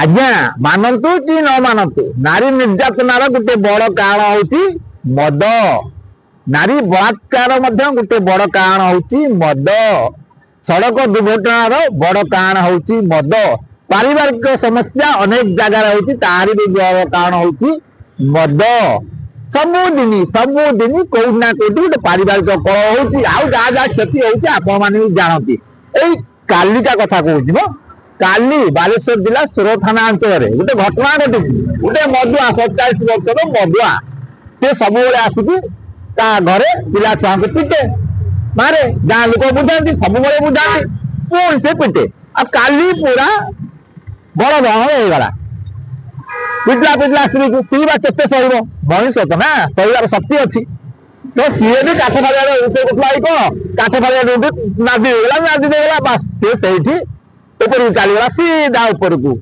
आज्ञा मानतु कि न मानतु नारी निर्यातनार गोटे बड़ कारण हूँ मद। नारी बलात्कार गोटे बड़ कारण हूँ मद। सड़क दुर्घटनार बड़ कारण हूँ मद। पारिवारिक समस्या अनेक जगार हूँ तार भी बड़ कारण हूँ मद। सबुदिन कौटना कौटी गोटे पारिवारिक कलह हूँ आउ जहाँ जहाँ क्षति होती आपण मैंने भी जानती। यही कालिका कथा कहूँ काली बालेश्वर जिला सोर थाना अंचल गोटे घटना घटी गोटे मदुआ 47 वर्षर मदुआ से सब आसुची घरे पिला छुआ पिटे मारे गाँ लोक बुझाती सब बुझाती पुणी से पिटे आ काली पूरा बड़ धरण होगला पिटला पिटला स्त्री को पीवा केते सह मनीष तो ना सहबार शक्ति अच्छी तो सीए भी काठ फाड़िया रोषे करूला कौन काठ फाड़िया नादी देगला बास सी ऊपर चलीगला सीधा ऊपर को